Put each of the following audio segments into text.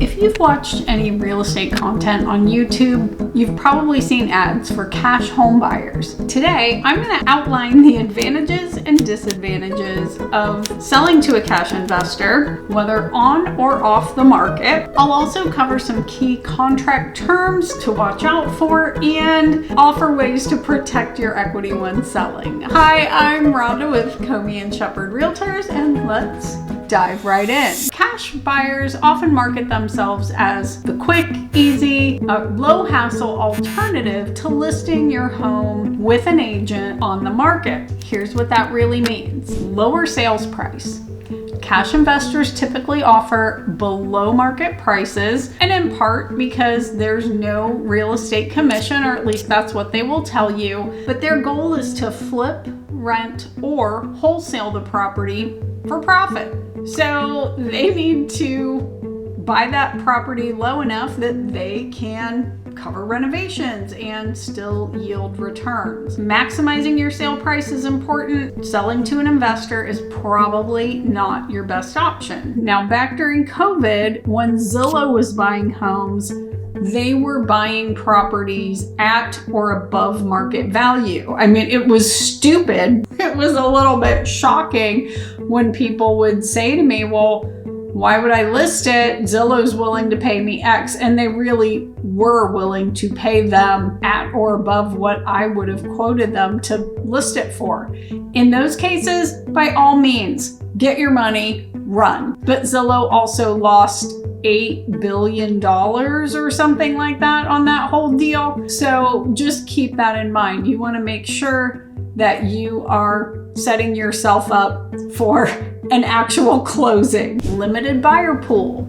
If you've watched any real estate content on YouTube, you've probably seen ads for cash home buyers. Today, I'm going to outline the advantages and disadvantages of selling to a cash investor, whether on or off the market. I'll also cover some key contract terms to watch out for and offer ways to protect your equity when selling. Hi, I'm Rhonda with Comey and Shepherd Realtors, and let's dive right in. Cash buyers often market themselves as the quick, easy, low-hassle alternative to listing your home with an agent on the market. Here's what that really means. Lower sales price. Cash investors typically offer below market prices, and in part because there's no real estate commission, or at least that's what they will tell you, but their goal is to flip, rent, or wholesale the property for profit. So they need to buy that property low enough that they can cover renovations and still yield returns. Maximizing your sale price is important. Selling to an investor is probably not your best option. Now, back during COVID, when Zillow was buying homes, they were buying properties at or above market value. I mean, it was stupid. It was a little bit shocking when people would say to me, well, why would I list it? Zillow's willing to pay me X. And they really were willing to pay them at or above what I would have quoted them to list it for. In those cases, by all means, get your money, run. But Zillow also lost $8 billion or something like that on that whole deal. So just keep that in mind. You want to make sure that you are setting yourself up for an actual closing. Limited buyer pool.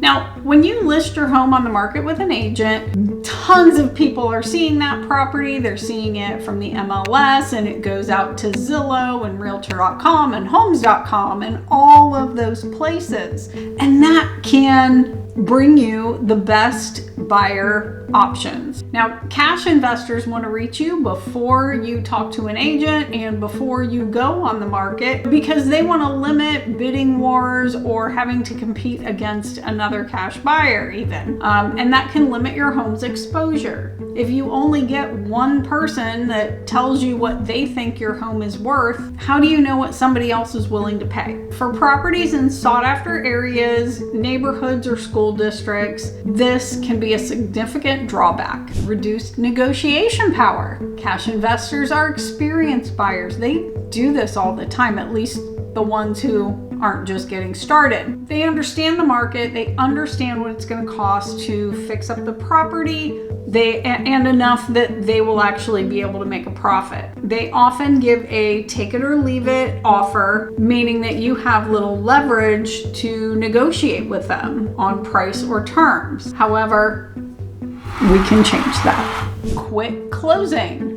Now, when you list your home on the market with an agent, tons of people are seeing that property. They're seeing it from the MLS, and it goes out to Zillow and Realtor.com and Homes.com and all of those places. And that can bring you the best buyer options. Now, cash investors want to reach you before you talk to an agent and before you go on the market because they want to limit bidding wars or having to compete against another cash buyer even. And that can limit your home's exposure. If you only get one person that tells you what they think your home is worth, how do you know what somebody else is willing to pay? For properties in sought-after areas, neighborhoods, or school districts, this can be a significant drawback. Reduced negotiation power. Cash investors are experienced buyers. They do this all the time, at least the ones who aren't just getting started. They understand the market, they understand what it's going to cost to fix up the property, and enough that they will actually be able to make a profit. They often give a take it or leave it offer, meaning that you have little leverage to negotiate with them on price or terms. However, we can change that. Quick closing.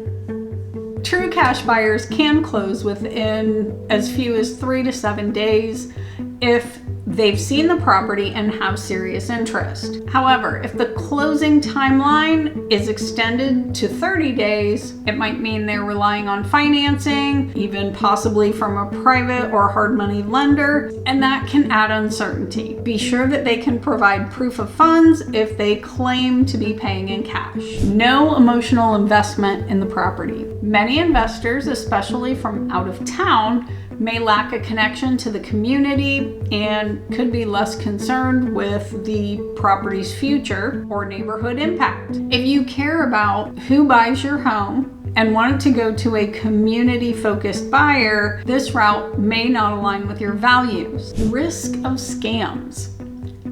True cash buyers can close within as few as 3 to 7 days if they've seen the property and have serious interest. However, if the closing timeline is extended to 30 days, it might mean they're relying on financing, even possibly from a private or hard money lender, and that can add uncertainty. Be sure that they can provide proof of funds if they claim to be paying in cash. No emotional investment in the property. Many investors, especially from out of town, may lack a connection to the community and could be less concerned with the property's future or neighborhood impact. If you care about who buys your home and want to go to a community-focused buyer, this route may not align with your values. Risk of scams.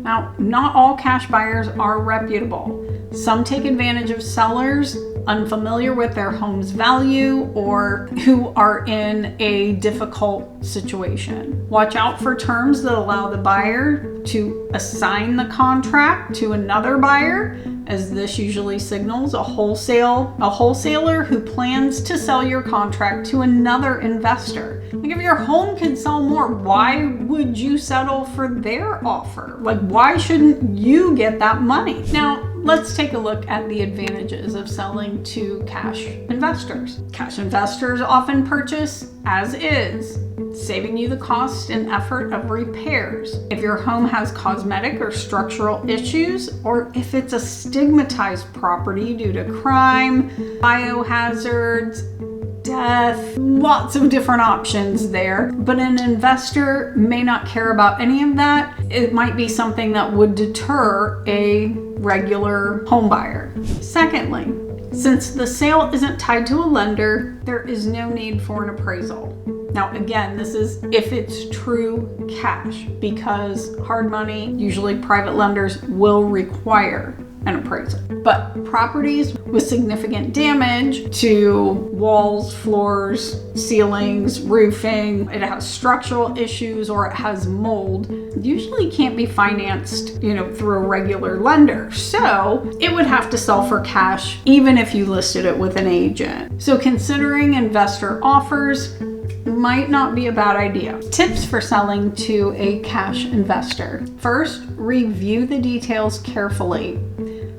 Now, not all cash buyers are reputable. Some take advantage of sellers unfamiliar with their home's value or who are in a difficult situation. Watch out for terms that allow the buyer to assign the contract to another buyer, as this usually signals a wholesaler who plans to sell your contract to another investor. Like, if your home could sell more, why would you settle for their offer? Like, why shouldn't you get that money? Now, let's take a look at the advantages of selling to cash investors. Cash investors often purchase as is, saving you the cost and effort of repairs. If your home has cosmetic or structural issues, or if it's a stigmatized property due to crime, biohazards, death, lots of different options there. But an investor may not care about any of that. It might be something that would deter a regular home buyer. Secondly, since the sale isn't tied to a lender, there is no need for an appraisal. Now, again, this is if it's true cash, because hard money, usually private lenders will require an appraisal. But properties with significant damage to walls, floors, ceilings, roofing, it has structural issues, or it has mold, usually can't be financed, through a regular lender. So it would have to sell for cash, even if you listed it with an agent. So considering investor offers might not be a bad idea. Tips for selling to a cash investor. First, review the details carefully.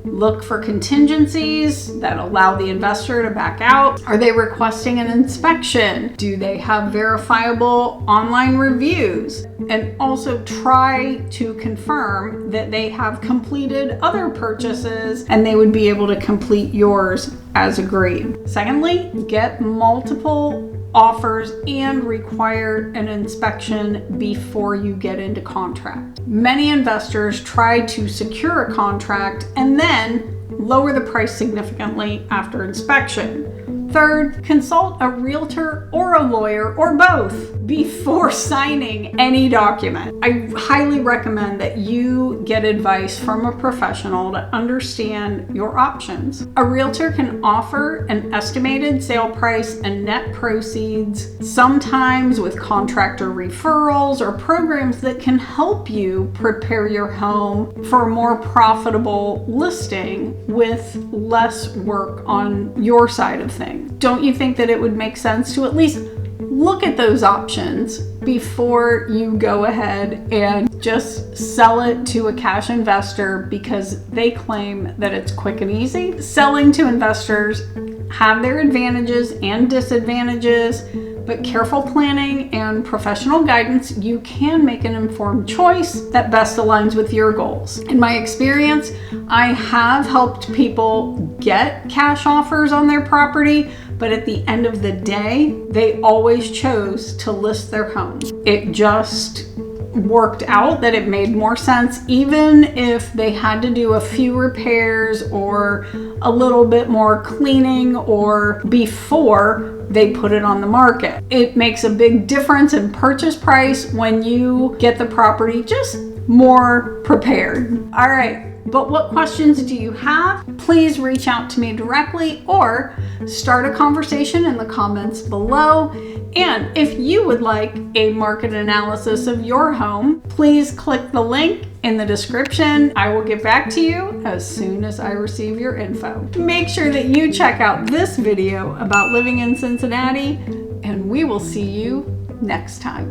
Look for contingencies that allow the investor to back out. Are they requesting an inspection? Do they have verifiable online reviews? And also try to confirm that they have completed other purchases and they would be able to complete yours as agreed. Secondly, get multiple offers and require an inspection before you get into contract. Many investors try to secure a contract and then lower the price significantly after inspection. Third, consult a realtor or a lawyer or both before signing any document. I highly recommend that you get advice from a professional to understand your options. A realtor can offer an estimated sale price and net proceeds, sometimes with contractor referrals or programs that can help you prepare your home for a more profitable listing with less work on your side of things. Don't you think that it would make sense to at least look at those options before you go ahead and just sell it to a cash investor because they claim that it's quick and easy? Selling to investors have their advantages and disadvantages, but careful planning and professional guidance, you can make an informed choice that best aligns with your goals. In my experience, I have helped people get cash offers on their property, but at the end of the day, they always chose to list their home. It just worked out that it made more sense, even if they had to do a few repairs or a little bit more cleaning or before they put it on the market. It makes a big difference in purchase price when you get the property just more prepared. All right. But what questions do you have? Please reach out to me directly or start a conversation in the comments below. And if you would like a market analysis of your home, please click the link in the description. I will get back to you as soon as I receive your info. Make sure that you check out this video about living in Cincinnati, and we will see you next time.